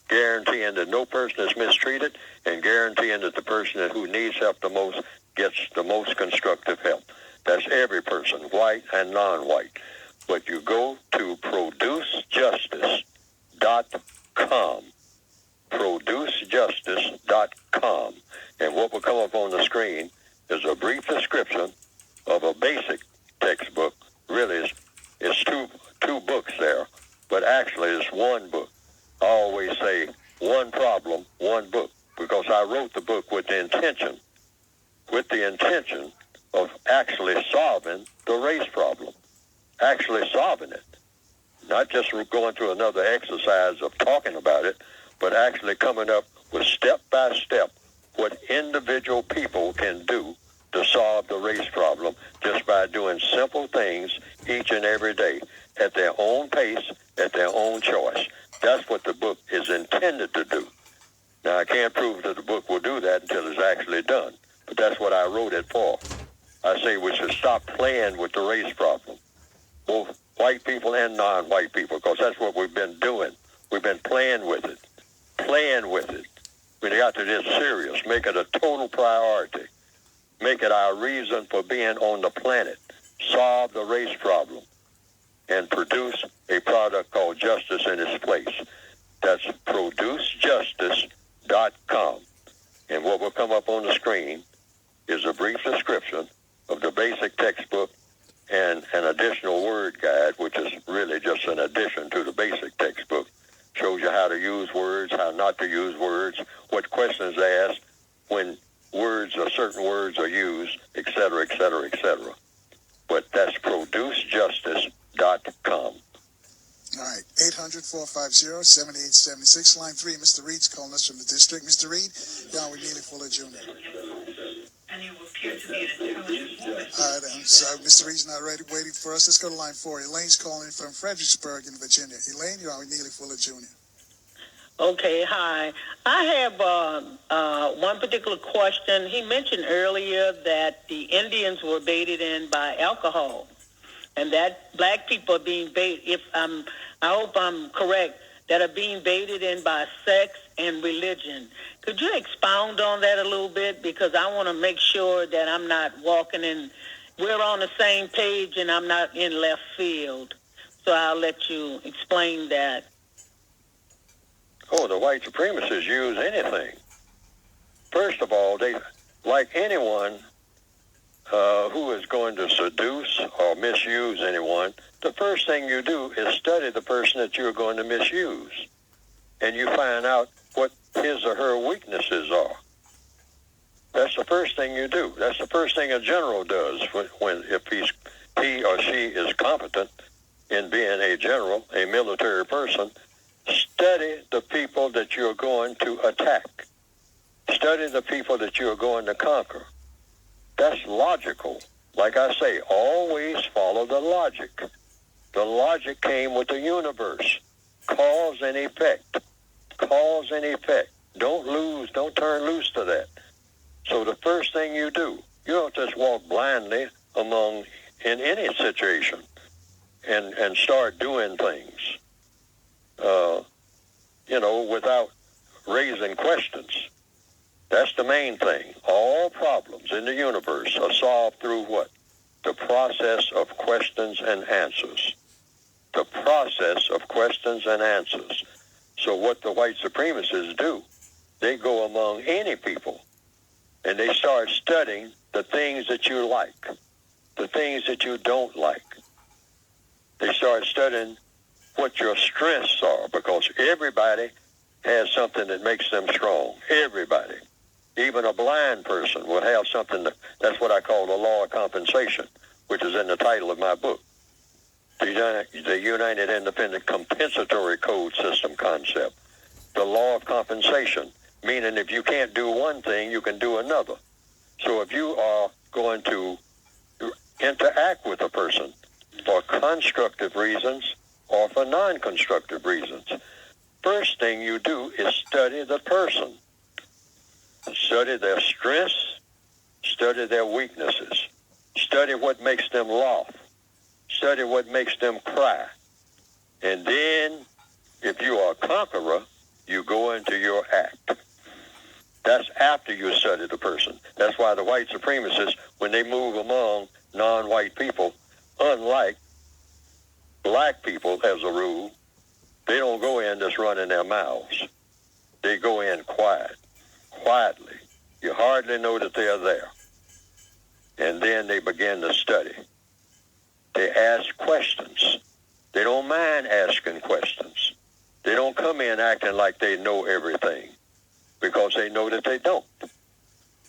guaranteeing that no person is mistreated and guaranteeing that the person who needs help the most gets the most constructive help. That's every person, white and non-white. But you go to producejustice.com, producejustice.com, and what will come up on the screen is a brief description of a basic textbook. Really, it's two books there, but actually it's one book. I always say one problem, one book, because I wrote the book with the intention of actually solving the race problem. Actually solving it. Not just going through another exercise of talking about it, but actually coming up with step by step what individual people can do to solve the race problem just by doing simple things each and every day at their own pace, at their own choice. That's what the book is intended to do. Now, I can't prove that the book will do that until it's actually done, but that's what I wrote it for. I say we should stop playing with the race problem, both white people and non-white people, because that's what we've been doing. We've been playing with it. We got to get serious, make it a total priority, make it our reason for being on the planet, solve the race problem, and produce a product called justice in its place. That's producejustice.com. And what will come up on the screen is a brief description of the basic textbook and an additional word guide, which is really just an addition to the basic textbook. Shows you how to use words, how not to use words, what questions asked when certain words are used, et cetera, et cetera, et cetera. But that's producejustice.com. All right, 800 800-450-7876. Line 3, Mr. Reed's calling us from the district. Mr. Reed, you're on with Neely Fuller Jr. And you appear to be an intelligent woman. All right, so Mr. Reed's not ready, waiting for us. Let's go to line 4. Elaine's calling from Fredericksburg in Virginia. Elaine, you're on with Neely Fuller Jr. Okay, hi. I have one particular question. He mentioned earlier that the Indians were baited in by alcohol, and that black people are being baited. I hope I'm correct, that are being baited in by sex and religion. Could you expound on that a little bit? Because I want to make sure that I'm not walking in, we're on the same page and I'm not in left field. So I'll let you explain that. Oh, the white supremacists use anything. First of all, they, like anyone who is going to seduce or misuse anyone, the first thing you do is study the person that you're going to misuse. And you find out what his or her weaknesses are. That's the first thing you do. That's the first thing a general does if he or she is competent in being a general, a military person. Study the people that you're going to attack. Study the people that you're going to conquer. That's logical. Like I say, always follow the logic. The logic came with the universe. Cause and effect. Cause and effect. Don't turn loose to that. So the first thing you do, you don't just walk blindly in any situation and start doing things, without raising questions. That's the main thing. All problems in the universe are solved through what? The process of questions and answers. The process of questions and answers. So what the white supremacists do, they go among any people and they start studying the things that you like, the things that you don't like. They start studying what your strengths are, because everybody has something that makes them strong. Everybody. Even a blind person will have something that's what I call the law of compensation, which is in the title of my book. The United Independent Compensatory Code System concept. The law of compensation, meaning if you can't do one thing, you can do another. So if you are going to interact with a person for constructive reasons or for non-constructive reasons, first thing you do is study the person. Study their strengths, study their weaknesses, study what makes them laugh, study what makes them cry. And then, if you are a conqueror, you go into your act. That's after you study the person. That's why the white supremacists, when they move among non-white people, unlike black people as a rule, they don't go in just running their mouths. They go in quietly. You hardly know that they're there. And then they begin to study. They ask questions. They don't mind asking questions. They don't come in acting like they know everything, because they know that they don't.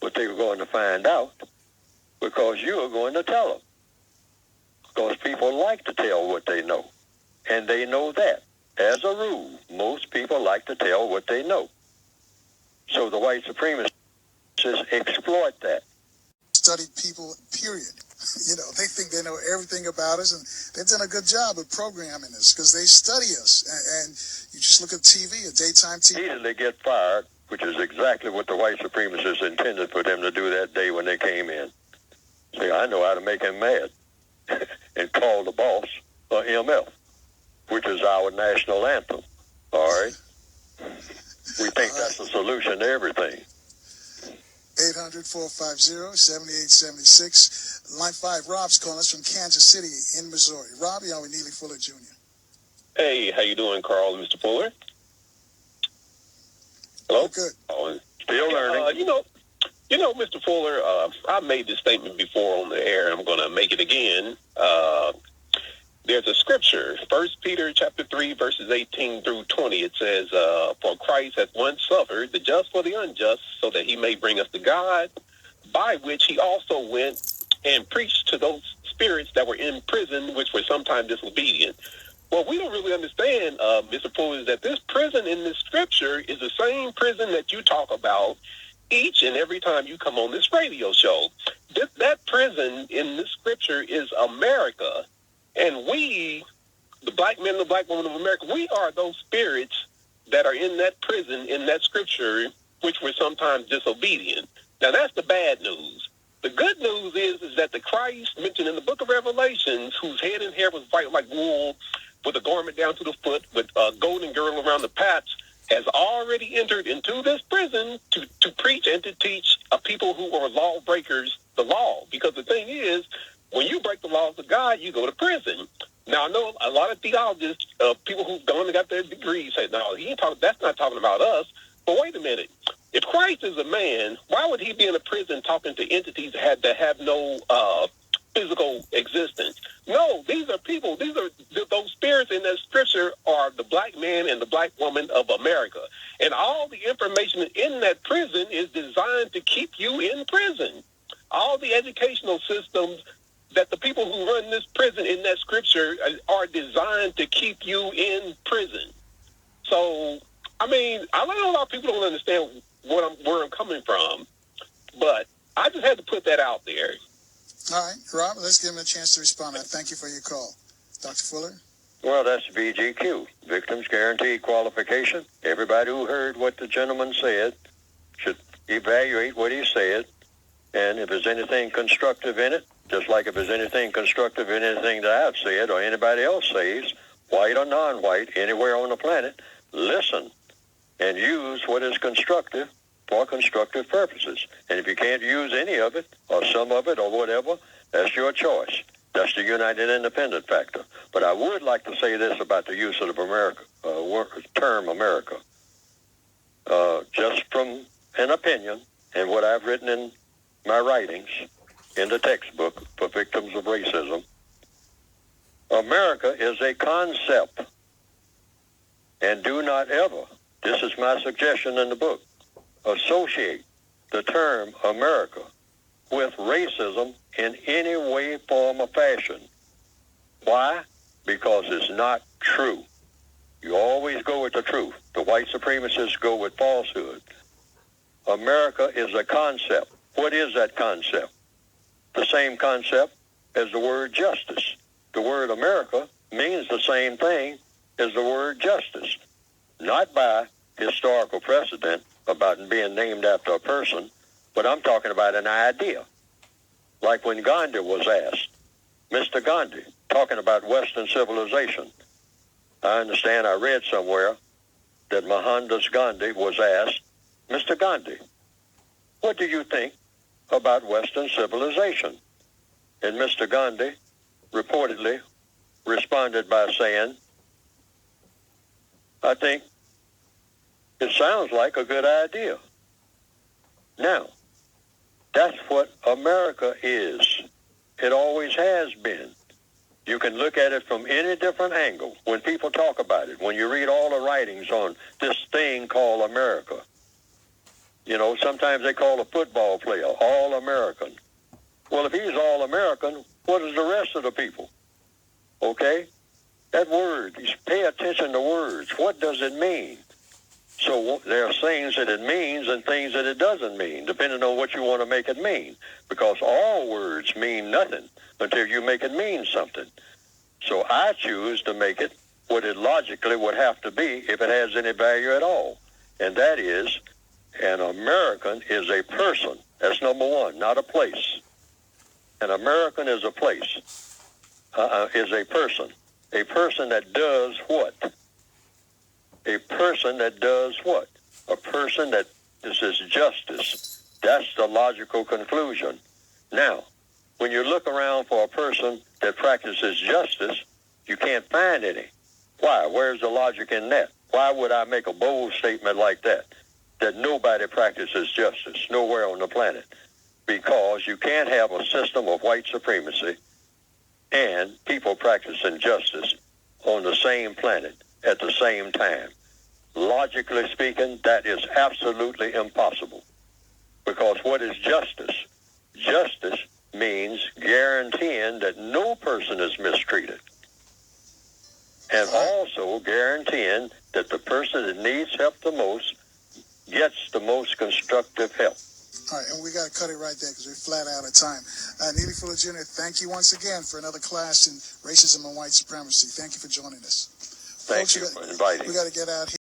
But they're going to find out because you are going to tell them. Because people like to tell what they know. And they know that. As a rule, most people like to tell what they know. So the white supremacists exploit that. Studied people, period. They think they know everything about us, and they've done a good job of programming us because they study us. And you just look at TV, a daytime TV. Easily get fired, which is exactly what the white supremacists intended for them to do that day when they came in. See, I know how to make him mad and call the boss MF, which is our national anthem. All right? We think that's the solution to everything. 800-450-7876. Line 5, Rob's calling us from Kansas City in Missouri. Rob, you're with Neely Fuller Jr. Hey, how you doing, Carl and Mr. Fuller? Hello? Good. Still learning. Mr. Fuller, I've made this statement before on the air. I'm going to make it again. There's a scripture, 1 Peter chapter 3, verses 18 through 20. It says, for Christ hath once suffered the just for the unjust, so that he may bring us to God, by which he also went and preached to those spirits that were in prison, which were sometimes disobedient, What we don't really understand, Mr. Fuller, is that this prison in this scripture is the same prison that you talk about each and every time you come on this radio show. That prison in this scripture is America. And we, the black men and the black women of America, we are those spirits that are in that prison in that scripture, which were sometimes disobedient. Now, that's the bad news. The good news is that the Christ mentioned in the book of Revelations, whose head and hair was white like wool, with a garment down to the foot, with a golden girdle around the paps, has already entered into this prison to preach and to teach a people who are lawbreakers the law. Because the thing is, when you break the laws of God, you go to prison. Now, I know a lot of theologists, people who've gone and got their degrees, say, no, that's not talking about us. But wait a minute. If Christ is a man, why would he be in a prison talking to entities that have no physical existence? No, these are people. These are those spirits in that scripture are the black man and the black woman of America. And all the information in that prison is designed to keep you in prison. All the educational systems that the people who run this prison in that scripture are designed to keep you in prison. So, I mean, I know a lot of people don't understand where I'm coming from, but I just had to put that out there. All right, Rob, let's give him a chance to respond. Thank you for your call. Dr. Fuller? Well, that's VGQ, Victims Guaranteed Qualification. Everybody who heard what the gentleman said should evaluate what he said, and if there's anything constructive in it, just like if there's anything constructive in anything that I've said or anybody else says, white or non-white, anywhere on the planet, listen and use what is constructive for constructive purposes. And if you can't use any of it or some of it or whatever, that's your choice. That's the United Independent factor. But I would like to say this about the use of the term America. Just from an opinion and what I've written in my writings in the textbook for victims of racism, America is a concept. And do not ever, this is my suggestion in the book, associate the term America with racism in any way, form, or fashion. Why? Because it's not true. You always go with the truth. The white supremacists go with falsehood. America is a concept. What is that concept? The same concept as the word justice. The word America means the same thing as the word justice. Not by historical precedent about being named after a person, but I'm talking about an idea. Like when Gandhi was asked, Mr. Gandhi, talking about Western civilization. I understand, I read somewhere that Mohandas Gandhi was asked, Mr. Gandhi, what do you think about Western civilization? And Mr. Gandhi reportedly responded by saying, I think it sounds like a good idea. Now, that's what America is. It always has been. You can look at it from any different angle. When people talk about it, when you read all the writings on this thing called America, you know, sometimes they call a football player All-American. Well, if he's All-American, what is the rest of the people? Okay? That word, pay attention to words. What does it mean? So there are things that it means and things that it doesn't mean, depending on what you want to make it mean. Because all words mean nothing until you make it mean something. So I choose to make it what it logically would have to be if it has any value at all. And that is, an American is a person. That's number one, not a place. An American is a place, is a person. A person that does what? A person that does what? A person that is justice. That's the logical conclusion. Now, when you look around for a person that practices justice, you can't find any. Why? Where's the logic in that? Why would I make a bold statement like that nobody practices justice nowhere on the planet? Because you can't have a system of white supremacy and people practicing justice on the same planet at the same time. Logically speaking, that is absolutely impossible. Because what is justice? Justice means guaranteeing that no person is mistreated. and also guaranteeing that the person that needs help the most gets the most constructive help. All right, and we got to cut it right there because we're flat out of time. Neely Fuller Jr., thank you once again for another class in racism and white supremacy. Thank you for joining us. Thank you for inviting me. We got to get out here.